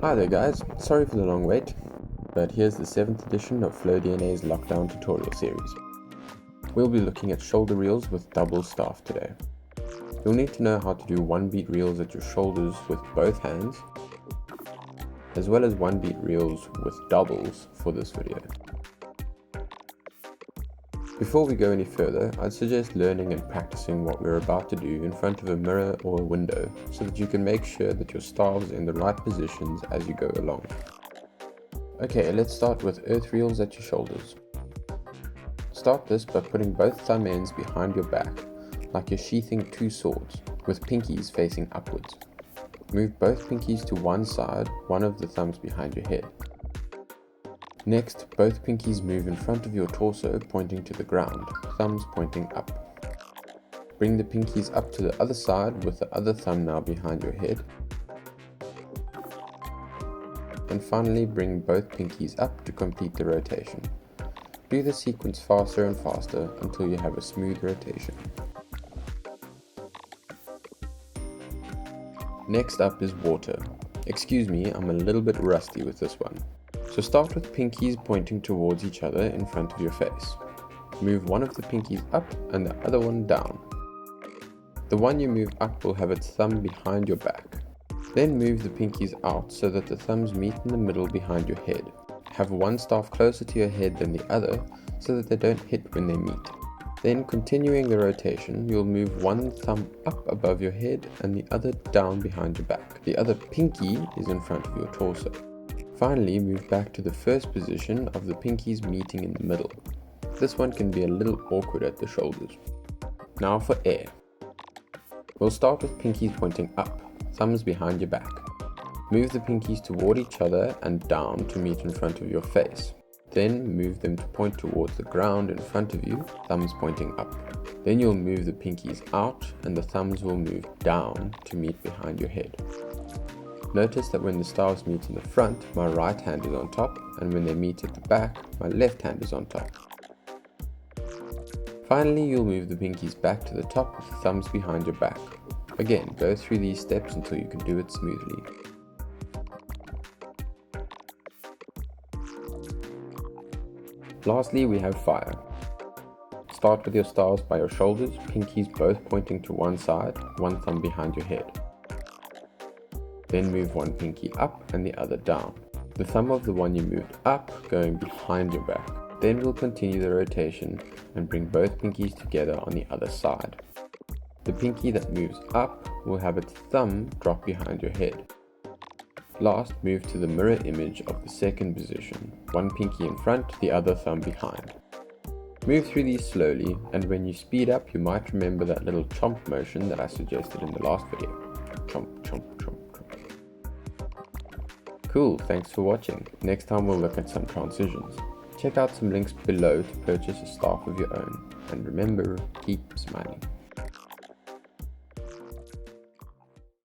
Hi there guys, sorry for the long wait, but here's the 7th edition of FlowDNA's Lockdown tutorial series. We'll be looking at shoulder reels with double staff today. You'll need to know how to do 1-beat reels at your shoulders with both hands, as well as 1-beat reels with doubles for this video. Before we go any further, I'd suggest learning and practicing what we're about to do in front of a mirror or a window so that you can make sure that your staves are in the right positions as you go along. Okay, let's start with earth reels at your shoulders. Start this by putting both thumb ends behind your back, like you're sheathing two swords, with pinkies facing upwards. Move both pinkies to one side, one of the thumbs behind your head. Next, both pinkies move in front of your torso pointing to the ground, thumbs pointing up. Bring the pinkies up to the other side with the other thumb now behind your head. And finally, bring both pinkies up to complete the rotation. Do the sequence faster and faster until you have a smooth rotation. Next up is water. Excuse me, I'm a little bit rusty with this one. So start with pinkies pointing towards each other in front of your face. Move one of the pinkies up and the other one down. The one you move up will have its thumb behind your back. Then move the pinkies out so that the thumbs meet in the middle behind your head. Have one staff closer to your head than the other so that they don't hit when they meet. Then, continuing the rotation, you'll move one thumb up above your head and the other down behind your back. The other pinky is in front of your torso. Finally, move back to the first position of the pinkies meeting in the middle. This one can be a little awkward at the shoulders. Now for air. We'll start with pinkies pointing up, thumbs behind your back. Move the pinkies toward each other and down to meet in front of your face. Then move them to point towards the ground in front of you, thumbs pointing up. Then you'll move the pinkies out and the thumbs will move down to meet behind your head. Notice that when the staves meet in the front, my right hand is on top, and when they meet at the back, my left hand is on top. Finally, you'll move the pinkies back to the top with the thumbs behind your back. Again, go through these steps until you can do it smoothly. Lastly, we have fire. Start with your staves by your shoulders, pinkies both pointing to one side, one thumb behind your head. Then move one pinky up and the other down. The thumb of the one you moved up going behind your back. Then we'll continue the rotation and bring both pinkies together on the other side. The pinky that moves up will have its thumb drop behind your head. Last, move to the mirror image of the second position, one pinky in front, the other thumb behind. Move through these slowly, and when you speed up you might remember that little chomp motion that I suggested in the last video. Chomp, chomp, chomp. Cool, thanks for watching. Next time we'll look at some transitions. Check out some links below to purchase a staff of your own. And remember, keep smiling.